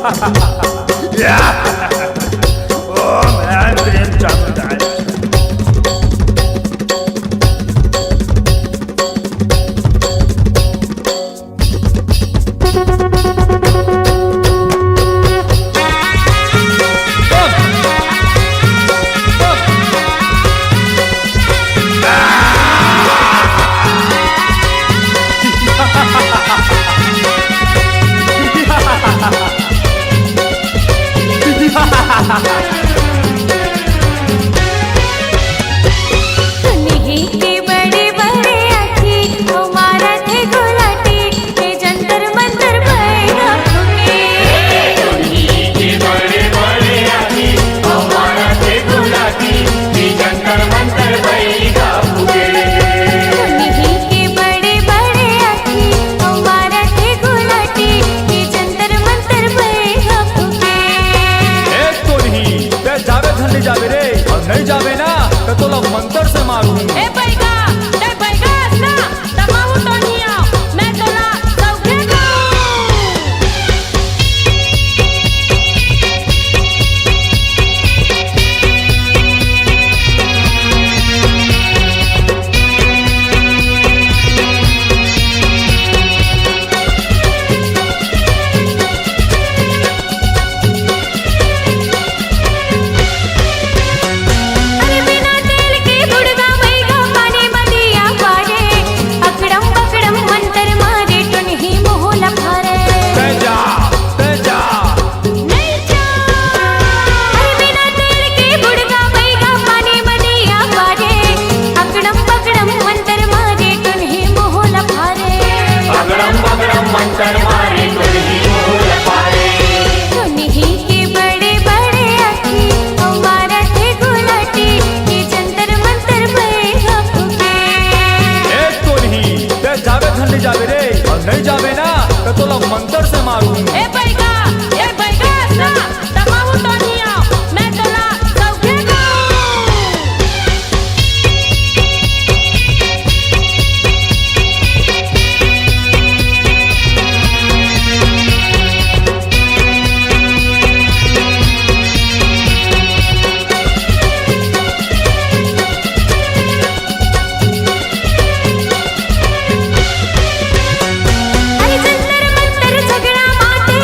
ओम ऐं क्लीं चामुण्डाय। जावे रे और नहीं जावे ना तो लोग मंत्र से मारू। ए बैगा ना तमाहू तो नहीं आओ मैं तोला सौखे जावे रे और नहीं जावे ना तो लोग मंत्र से मारू। ए बैगा ना तमाहू तो नहीं आओ मैं तोला सौखे झगड़ा माटे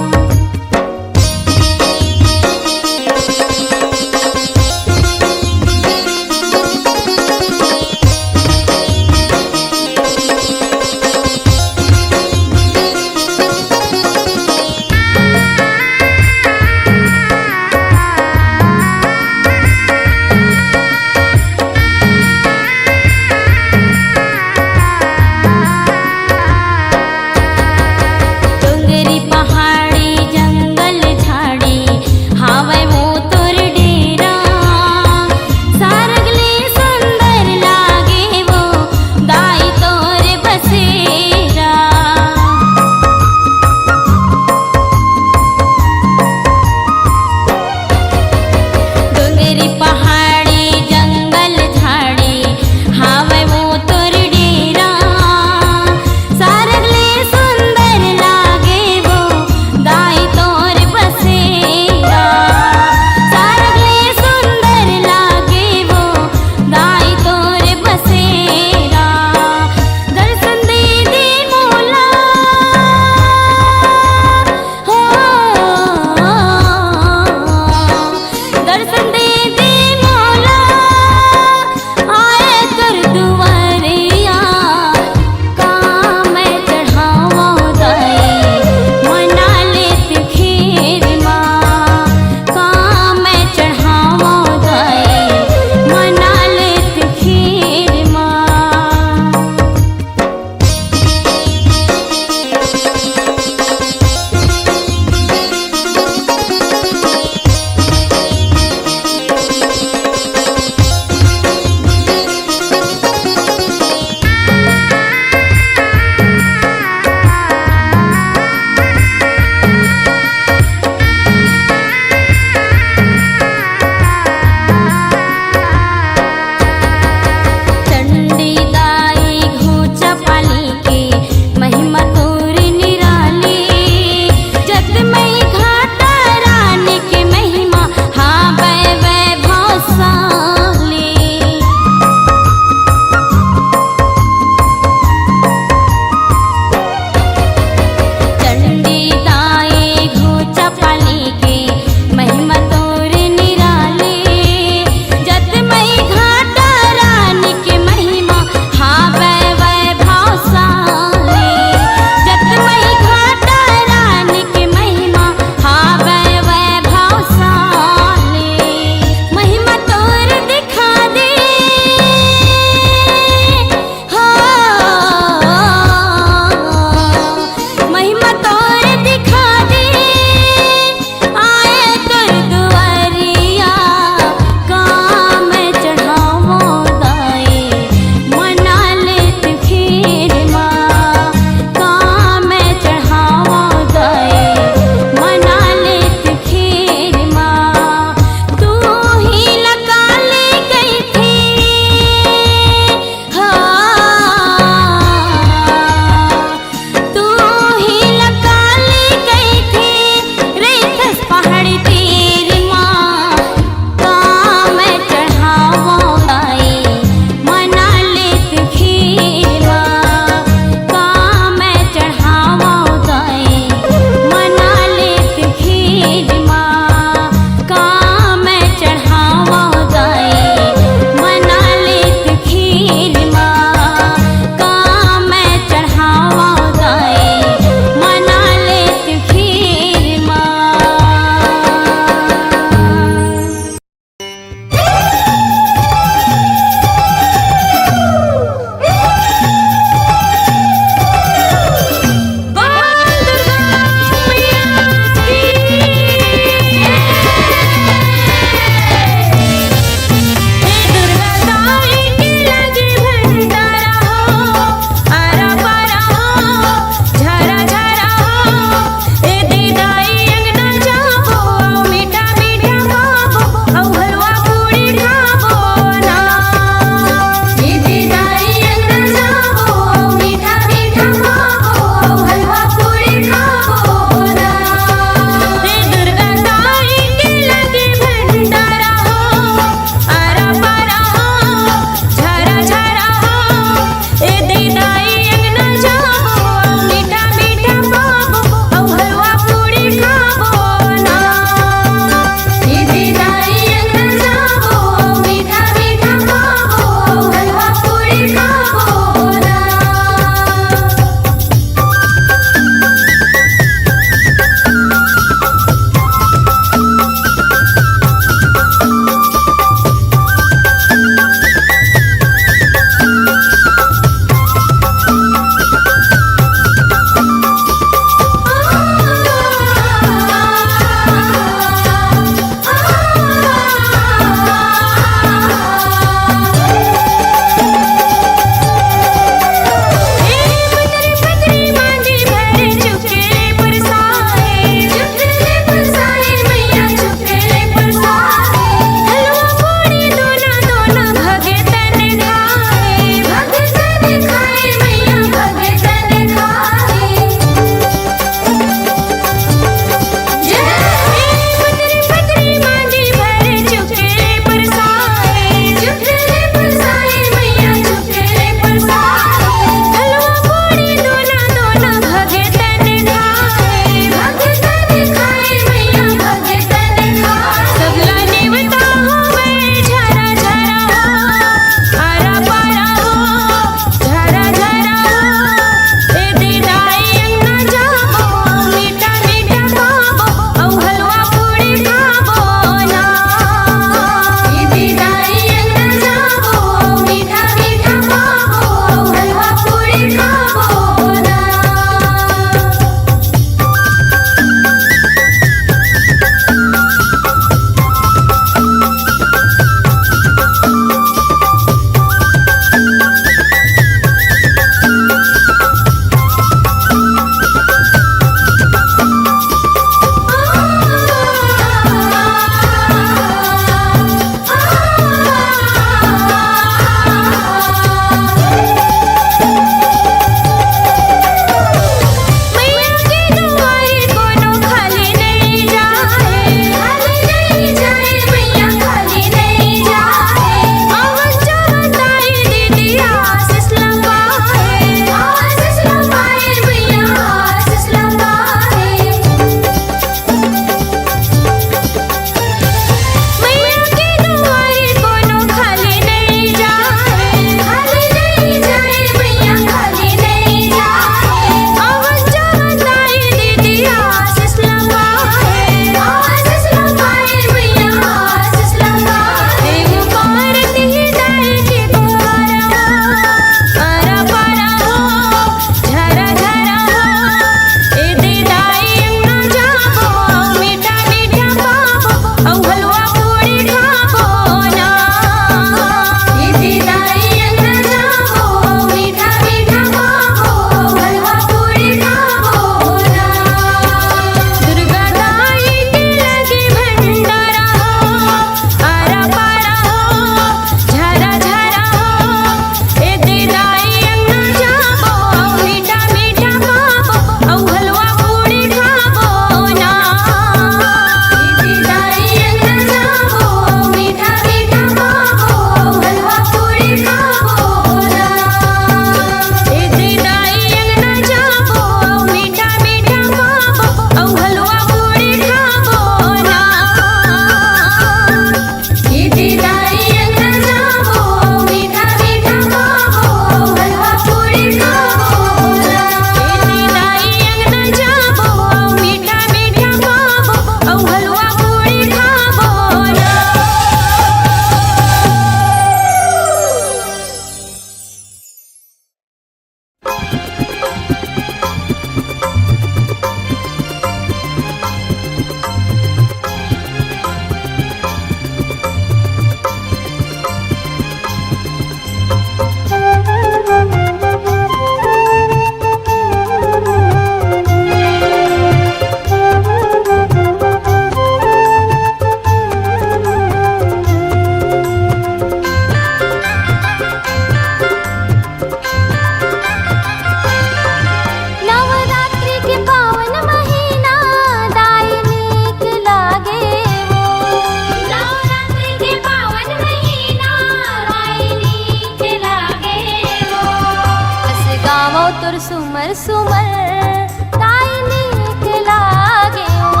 सुमर सुमर ताई नीक लागे ओ।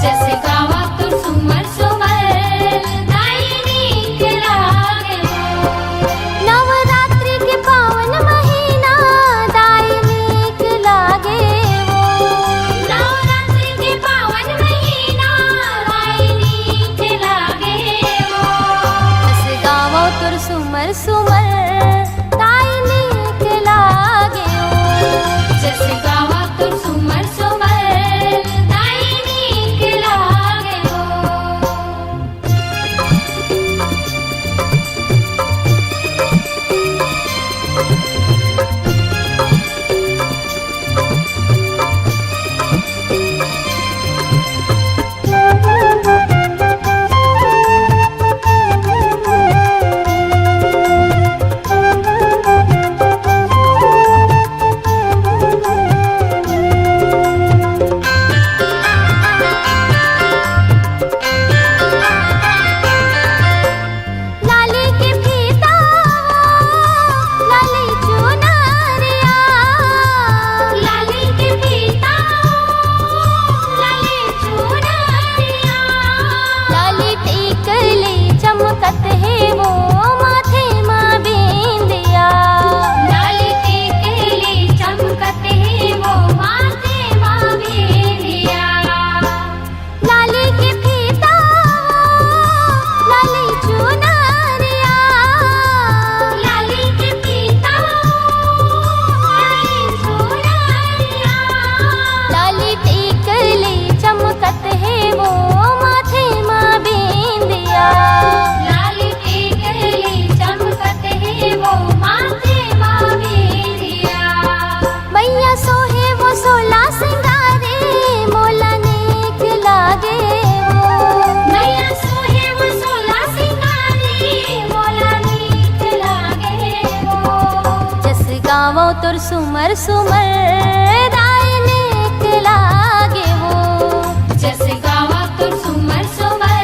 जैसे गावा तुर सुमर सुमर ताई नीक लागे नवरात्रि के पावन महीना ताई नीक लागे ओ। नवरात्रि के पावन महीना ताई नीक लागे जस गावो तुर सुमर सुमर ताई नीक लागे ओ। जैसे गावा तुर सुमर सुमर ताई नीक लागे लाली के फीता लाली चुनरिया लाली के पीता लाली चुनरिया लाली टिकली चमकत है वो माथे माँ बिंदिया। लाली टिकली चमकत है वो माथे माँ बिंदिया लाली के फीता लाली चुनरिया लाली के पीता लाली चुनरिया लाली टिकली चमकत है वो माथे माँ बिंदिया। लाली टिकली चमकत है वो माथे माँ बिंदिया मैया सोहे वो सोला सिंगारे मोला नीक लागे वो। मैया सोहे वो सोला सिंगारी मोला नीक लागे वो जस गावो तुर सुमर सुमर ताई नीक लागे वो। जैसे गावा तुर सुमर सुमर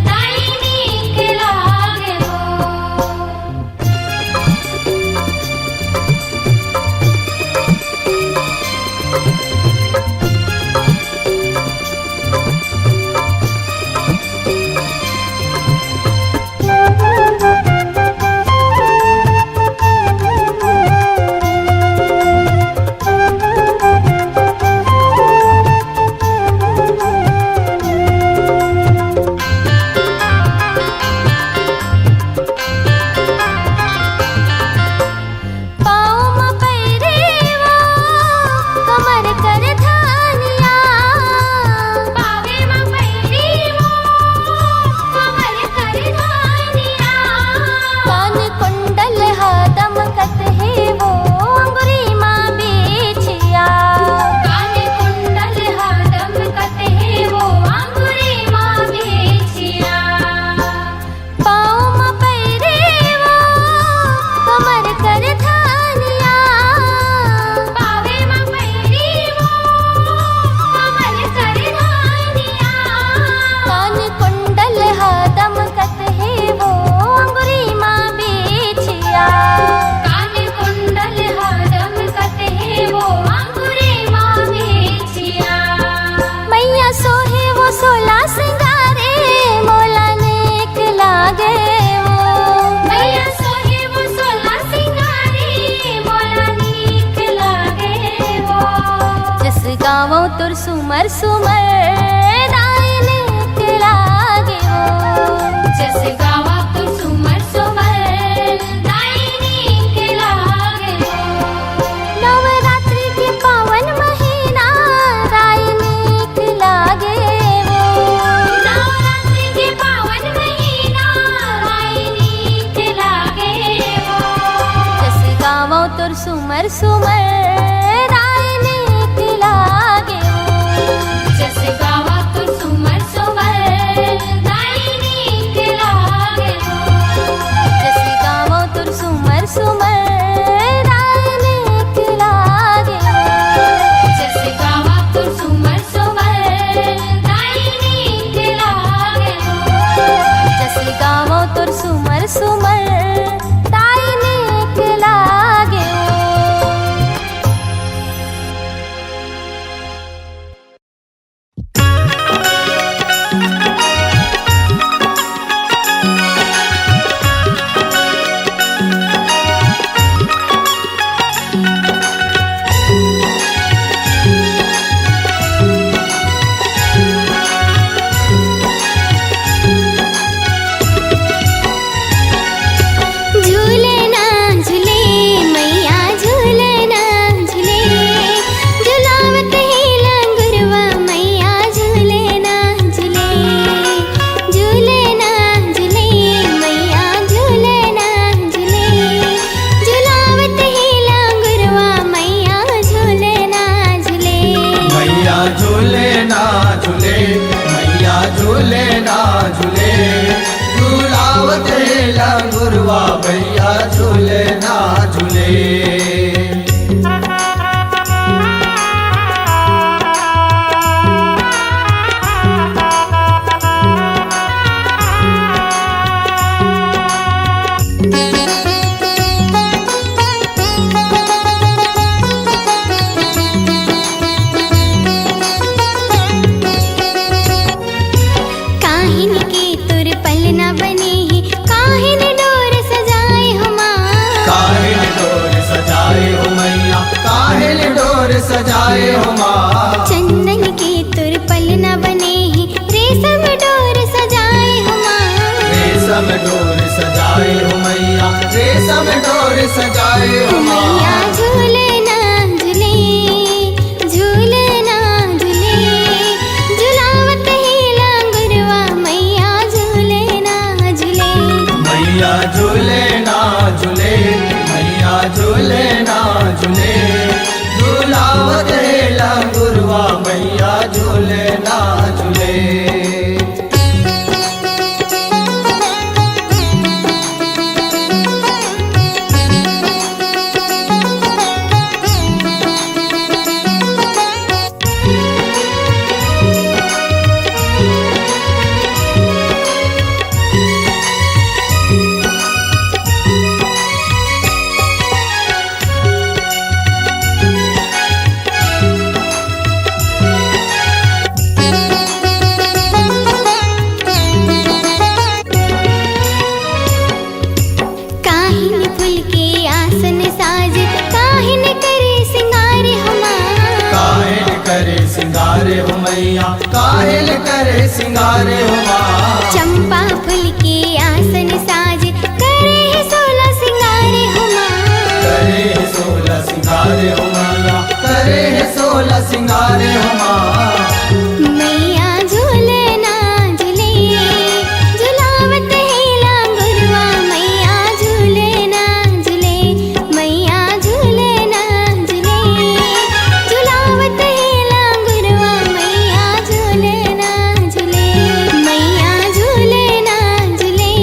ताई नीक लागे पाँव में पैरेवा कमर कर धानिया पावे में पैरी वो कमर कर धानिया कान कुंडल दमकत है वो अंगुरी माँ बेचिया। कान कुंडल हरदम कते वो अंगुरी माँ बेचिया पाँव में पैरेवा कमर कर धानिया पावे में पैरी वो कमर कर धानिया कान कुंडल दमकत है वो अंगुरी माँ बेचिया। कान कुंडल हरदम कते वो अंगुरी माँ बेचिया मैया सोहे वो सोला सिंगारे मोला नीक लागे वो। मैया सोहे वो सोला सिंगारी मोला नीक लागे वो जस गावो तुर सुमर सुमर ताई नीक लागे वो। जैसे गावा तुर सुमर सुमर ताई नीक लागे नवरात्रि के पावन महीना ताई नीक लागे वो। नवरात्रि के पावन महीना ताई नीक लागे जस गावो तुर सुमर सुमर ताई नीक लागे वो। जैसे गावा तुर सुमर सुमर ताई नीक लागे जस गावो तुर सुमर सुमर ताई नीक लागे वो। जैसे गावा तुर सुमर सुमर ताई नीक लागे जस गावो तुर सुमर सुमर ताई नीक लागे वो। सजाए हो मैया, रेशम डोर सजाए हो मैया झूले ना झूले, झूले ना झूले, झुलावत ही लांगुरवा मैया झूले ना झूले। मैया झूले ना झूले, मैया झूले ना झूले, झूलावत है लंगुरवा मैया झूले ना झूले। काहिन फूल के आसन साज, काहिन करे सिंगार हमार। काहेल करे सिंगारे हो मैया, काहेल करे सिंगारे हो माँ। चंपा फूल के आसन साज, करे है 16 सिंगार हमार। करे है 16 सिंगारे हो मैया, करे है 16 सिंगारे हो माँ। मैया झूले ना झूले, झुलावत है लांगुरवा मैया झूले ना झूले। मैया झूले ना झूले, झुलावत है लांगुरवा मैया झूले ना झूले। मैया झूले ना झूले,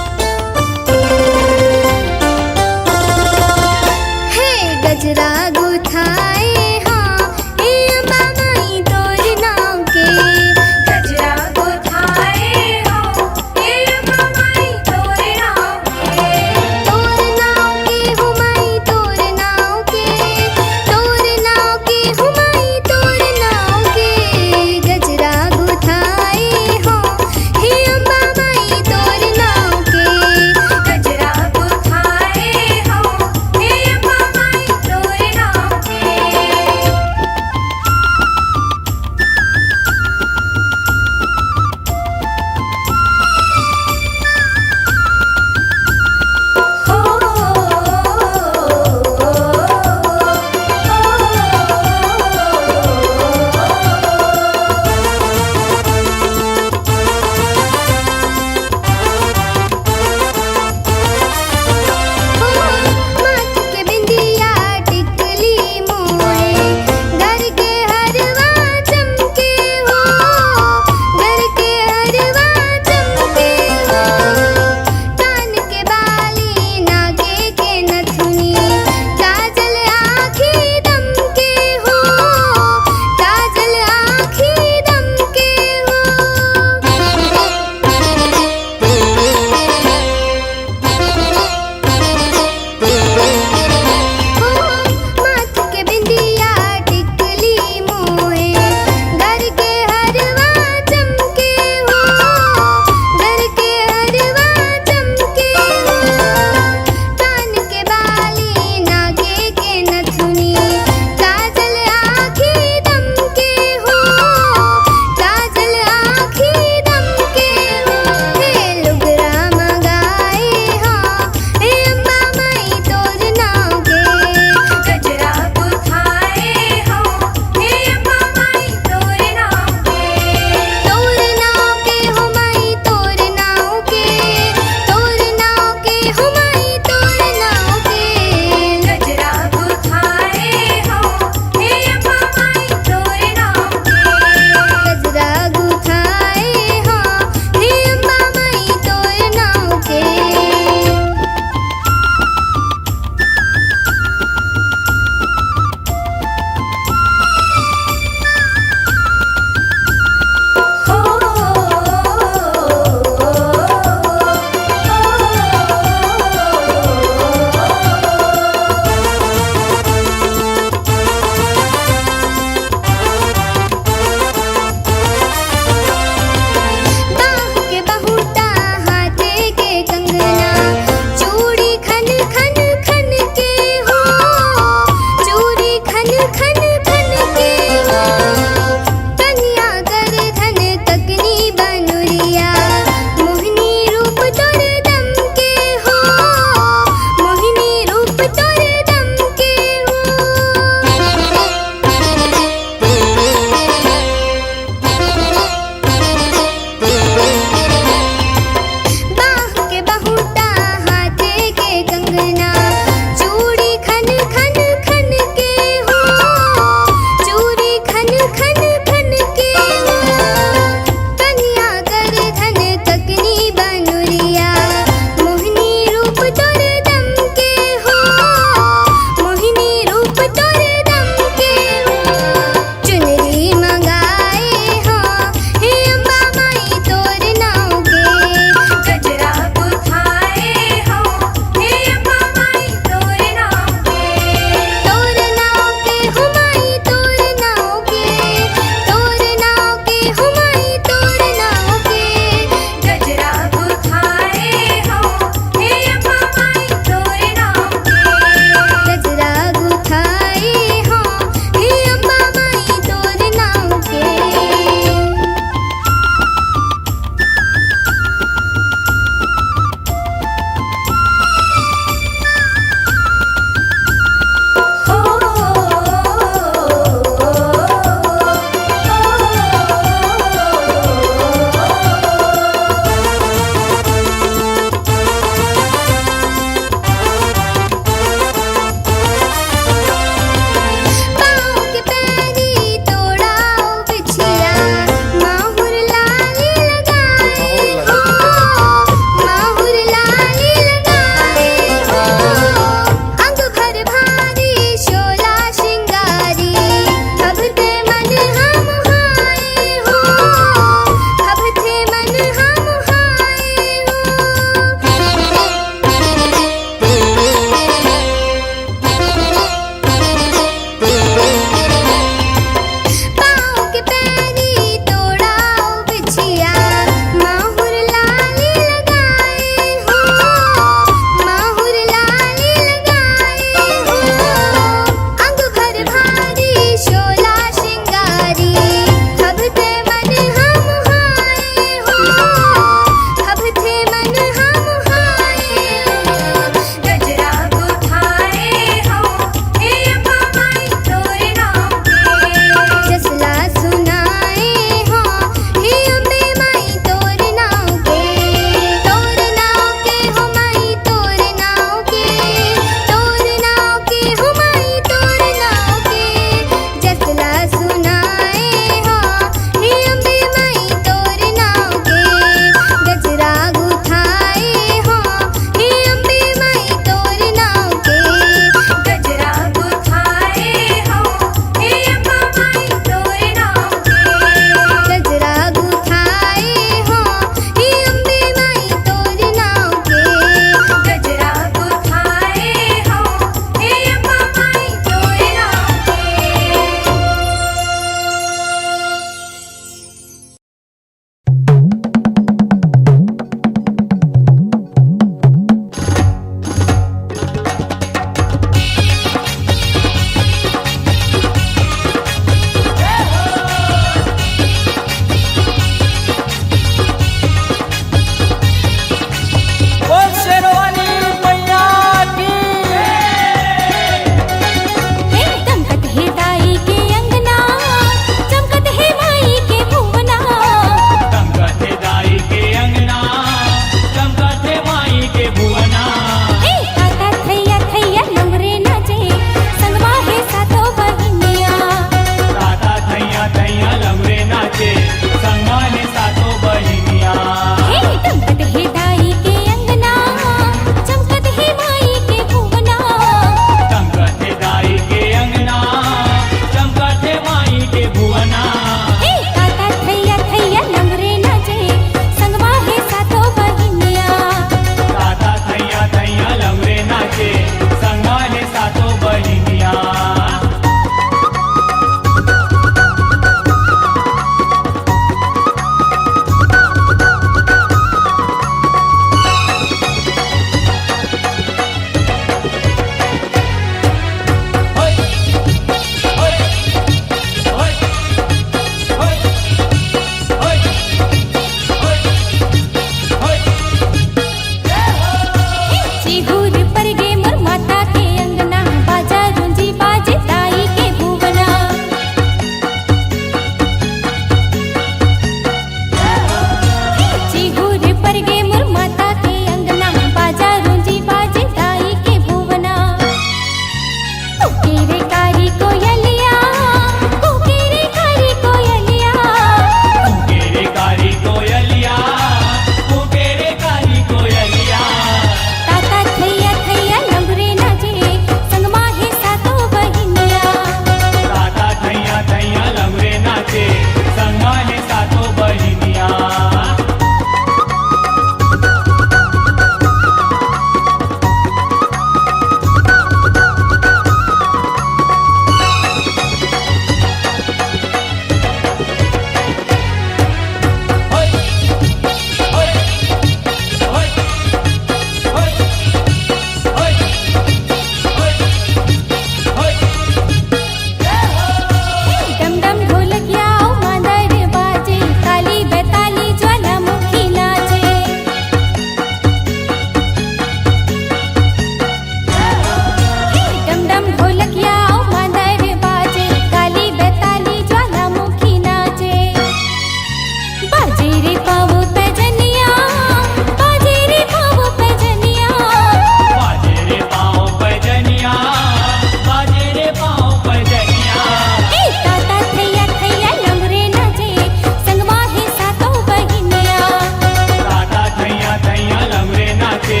नाचे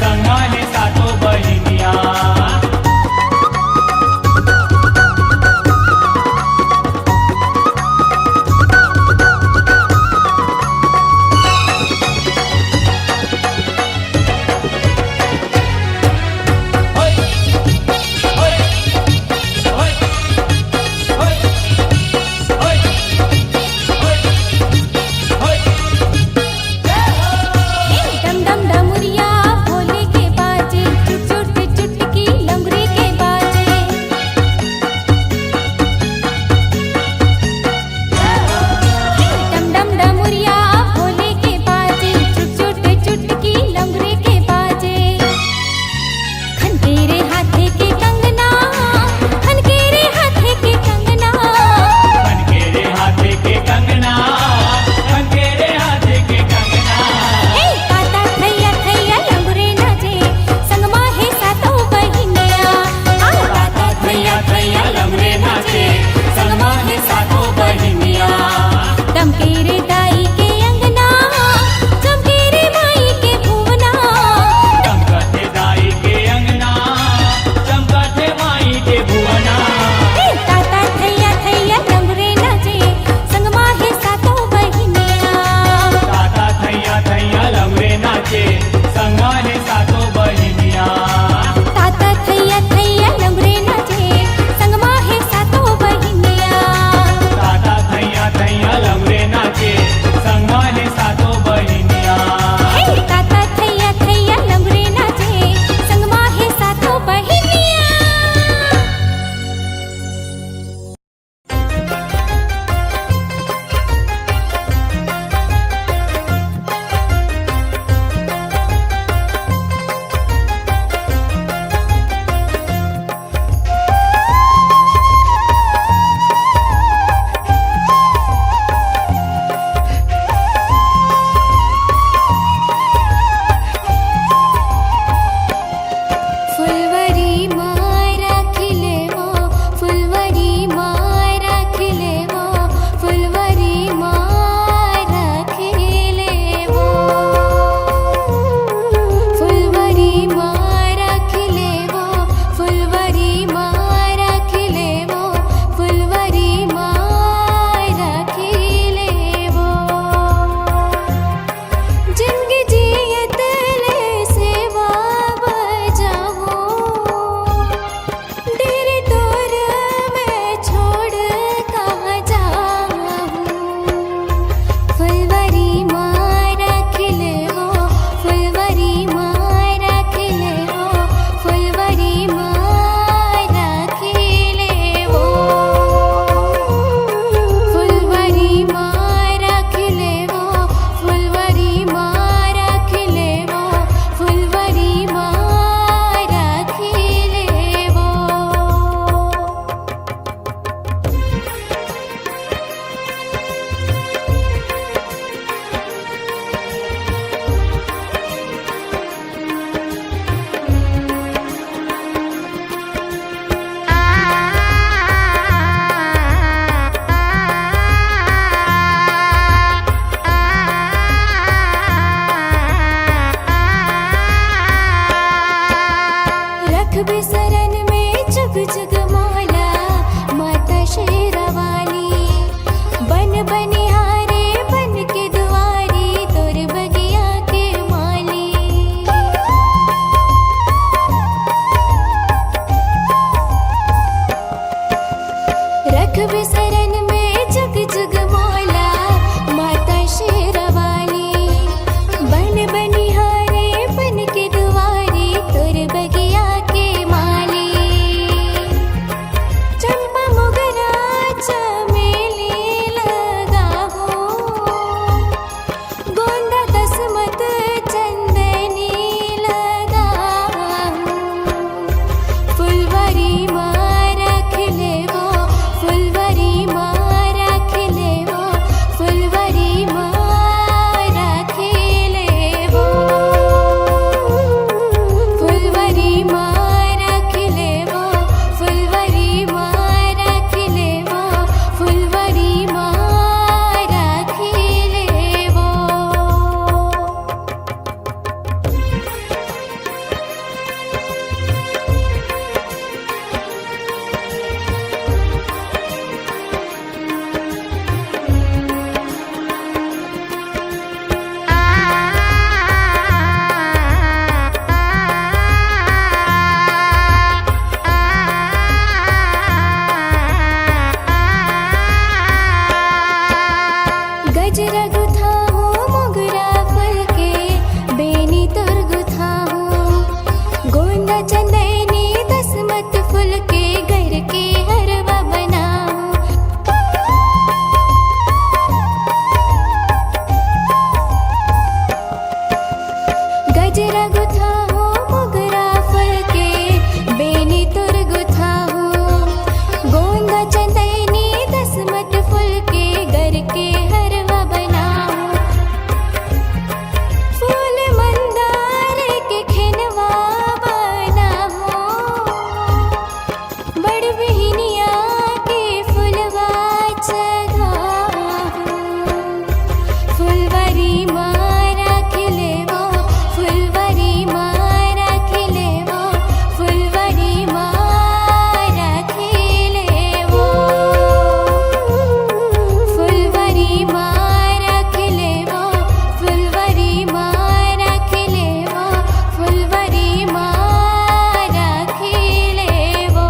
संगा हे सातो बहिनिया डम डम डमुरिया भोले के बाजे, चुट चुट चुटकी लंगड़ी के बाजे। डम डम डमुरिया भोले के बाजे, चुट चुट चुटकी लंगड़ी के बाजे। खनकेरे हाथे के कंगना, खनकेरे हाथे के कंगना। खनकेरे हाथे के कंगना खनकेरे हाथे के कंगना हे ताता थैया थैया लंगड़े नाचे, संगमा हे सातो बहिनिया। आ ताता थैया थैया लंगड़े नाचे संगमा हे सातो बहिनिया दमकेरे दाई के अंगना, चमकेरे माई के भुवना। चमकते दाई के अंगना चमकते माई के भुवना हे ताता थैया थैया लंगड़े नाचे, संगमा हे सातो बहिनिया। ताता थैया थैया लंगड़े नाचे संगा हे सातो बहिनिया ताता थैया थैया लंगड़े नाचे, संगमा हे सातो बहिनिया। ताता थैया थैया लंगड़े नाचे संगा हे सातो बहिनिया हे ताता थैया थैया लंगड़े नाचे, संगमा हे सातो बहिनिया। फुलवरी मारा खिलेवो, फुलवरी मारा खिलेवो, फुलवरी मारा खिलेवो। फुलवरी मारा खिलेवो, फुलवरी मारा खिलेवो, फुलवरी मारा खिलेवो। जिंदगी जियत ले सेवा बजाओ, तेरे तोर मैं छोड़ कहाँ जाऊँ। फुलवरी मारा खिलेवो, फुलवरी मारा खिलेवो, फुलवरी मारा खिलेवो। फुलवरी मारा खिलेवो, फुलवरी मारा खिलेवो, फुलवरी मारा खिलेवो। रख बिसरन में जग जग मौला, माता शेरावाली। बन बनिहारे बन के दुआरी, तोर बगिया के माली। रख बिसरन में जग जग मौला, माता शेरावाली। बन बनिहारे बन के दुआरी, तोर बगिया के माली। गुथा हो मोगरा फूल के बेनी तुर गुथा हो गोंदा चंदनी दसमत फूल के घर के हरवा बनाओ फूल मंदार के खिनवा बनाओ बड़ बहनिया के फुलवा चढ़ाओ फुलवरी मारा खिलेवो फुलवरी मारा खिलेवो फुलवरी मारा खिलेवो फुलवरी मारा खिलेवो फुलवरी मारा खिलेवो फुलवरी मारा खिलेवो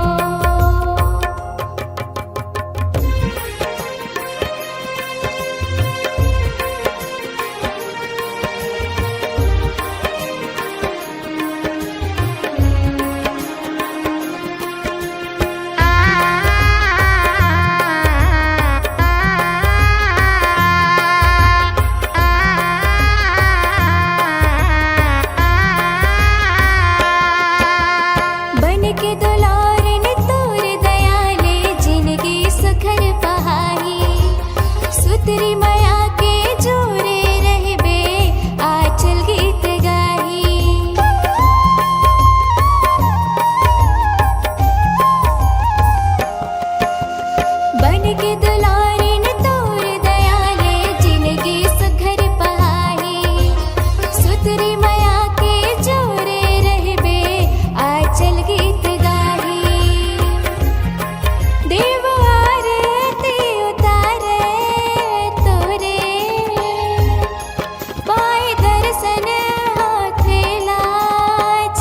बन के दुलारन तोर दयाले जिंदगी सुखर पहाई सुतरी माया के जोरे रहबे आचल गीत गाही बन के दुलारन तोर दयाले जिंदगी सुखर पहाई सुतरी माया के जोरे रहबे आचल गीत गाही देव आरती उतारे तोरे पाए दर्शन हाथेला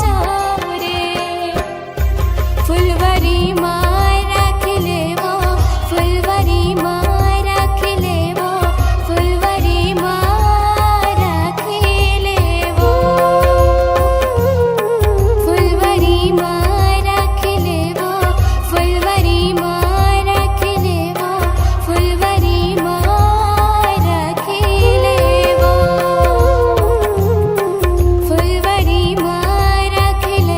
छोरे फुलवरी मारा खिलेवो फुलवरी मारा खिलेवो फुलवरी मारा खिलेवो फुलवरी मारा खिलेवो फुलवरी मारा खिलेवो फुलवरी मारा खिलेवो फुलवरी मारा खिलेवो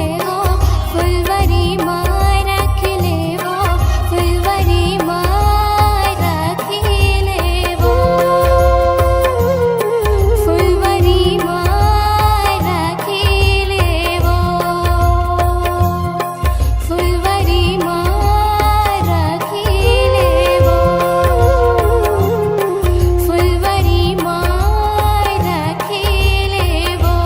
फुलवरी मारा खिलेवो फुलवरी मारा खिलेवो फुलवरी मारा खिलेवो फुलवरी मारा खिलेवो फुलवरी मारा खिलेवो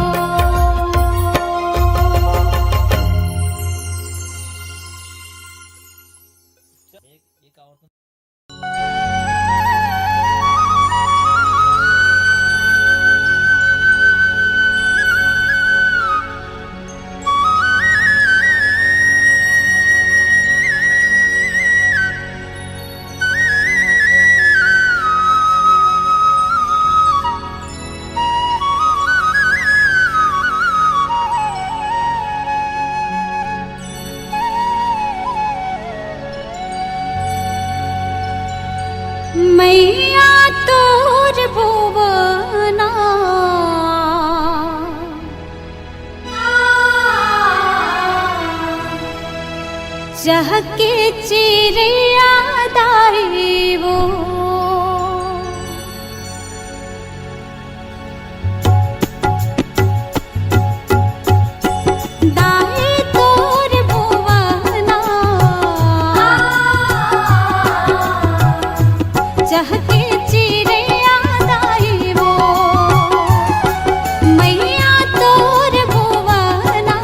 मैया तोर भुवना चहके चिड़िया दाइबो दाई तोर भुवना चहके चिड़िया दाइबो मैया तोर भुवना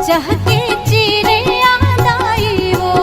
चहके चिड़िया दाइबो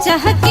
चहक